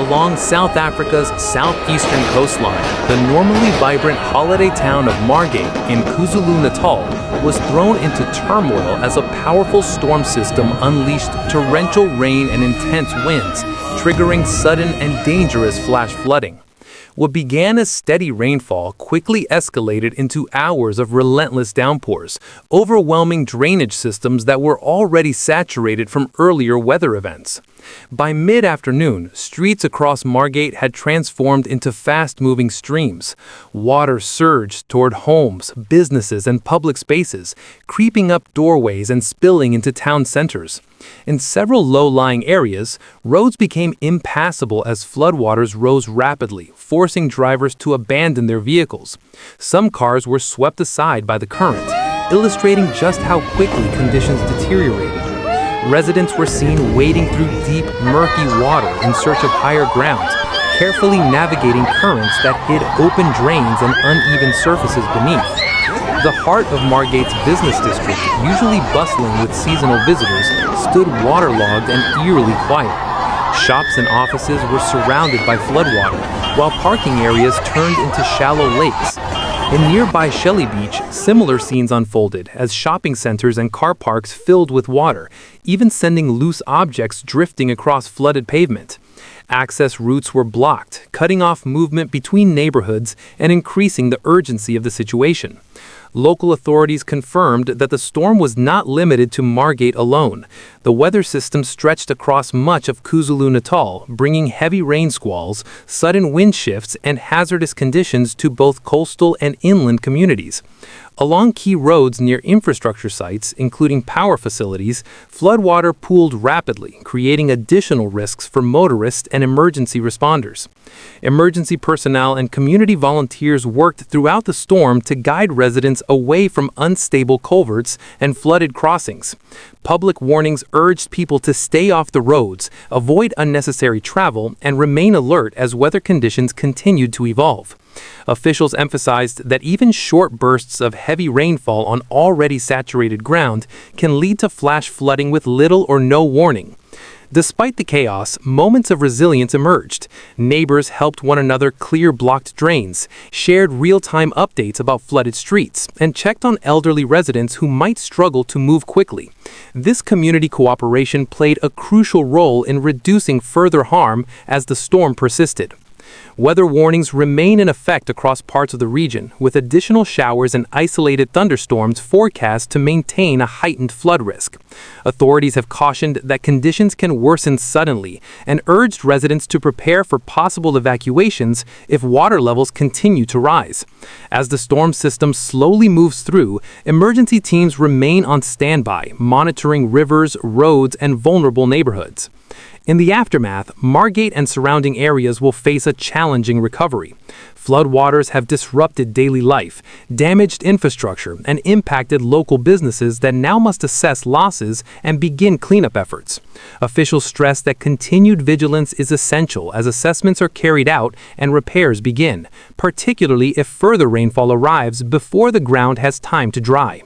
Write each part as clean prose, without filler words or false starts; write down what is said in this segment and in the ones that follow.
Along South Africa's southeastern coastline, the normally vibrant holiday town of Margate in KwaZulu-Natal was thrown into turmoil as a powerful storm system unleashed torrential rain and intense winds, triggering sudden and dangerous flash flooding. What began as steady rainfall quickly escalated into hours of relentless downpours, overwhelming drainage systems that were already saturated from earlier weather events. By mid-afternoon, streets across Margate had transformed into fast-moving streams. Water surged toward homes, businesses, and public spaces, creeping up doorways and spilling into town centers. In several low-lying areas, roads became impassable as floodwaters rose rapidly, forcing drivers to abandon their vehicles. Some cars were swept aside by the current, illustrating just how quickly conditions deteriorated. Residents were seen wading through deep, murky water in search of higher ground, carefully navigating currents that hid open drains and uneven surfaces beneath. The heart of Margate's business district, usually bustling with seasonal visitors, stood waterlogged and eerily quiet. Shops and offices were surrounded by floodwater, while parking areas turned into shallow lakes. In nearby Shelley Beach, similar scenes unfolded as shopping centers and car parks filled with water, even sending loose objects drifting across flooded pavement. Access routes were blocked, cutting off movement between neighborhoods and increasing the urgency of the situation. Local authorities confirmed that the storm was not limited to Margate alone. The weather system stretched across much of KwaZulu-Natal, bringing heavy rain squalls, sudden wind shifts, and hazardous conditions to both coastal and inland communities. Along key roads near infrastructure sites, including power facilities, floodwater pooled rapidly, creating additional risks for motorists and emergency responders. Emergency personnel and community volunteers worked throughout the storm to guide residents away from unstable culverts and flooded crossings. Public warnings urged people to stay off the roads, avoid unnecessary travel, and remain alert as weather conditions continued to evolve. Officials emphasized that even short bursts of heavy rainfall on already saturated ground can lead to flash flooding with little or no warning. Despite the chaos, moments of resilience emerged. Neighbors helped one another clear blocked drains, shared real-time updates about flooded streets, and checked on elderly residents who might struggle to move quickly. This community cooperation played a crucial role in reducing further harm as the storm persisted. Weather warnings remain in effect across parts of the region, with additional showers and isolated thunderstorms forecast to maintain a heightened flood risk. Authorities have cautioned that conditions can worsen suddenly and urged residents to prepare for possible evacuations if water levels continue to rise. As the storm system slowly moves through, emergency teams remain on standby, monitoring rivers, roads, and vulnerable neighborhoods. In the aftermath, Margate and surrounding areas will face a challenging recovery. Floodwaters have disrupted daily life, damaged infrastructure, and impacted local businesses that now must assess losses and begin cleanup efforts. Officials stress that continued vigilance is essential as assessments are carried out and repairs begin, particularly if further rainfall arrives before the ground has time to dry.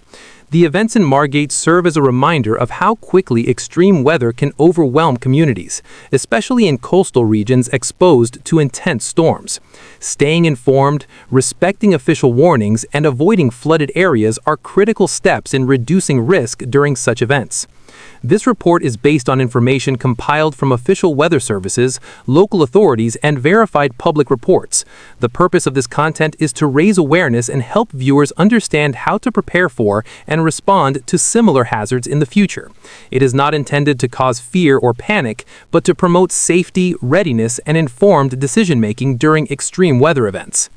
The events in Margate serve as a reminder of how quickly extreme weather can overwhelm communities, especially in coastal regions exposed to intense storms. Staying informed, respecting official warnings, and avoiding flooded areas are critical steps in reducing risk during such events. This report is based on information compiled from official weather services, local authorities, and verified public reports. The purpose of this content is to raise awareness and help viewers understand how to prepare for and respond to similar hazards in the future. It is not intended to cause fear or panic, but to promote safety, readiness, and informed decision-making during extreme weather events.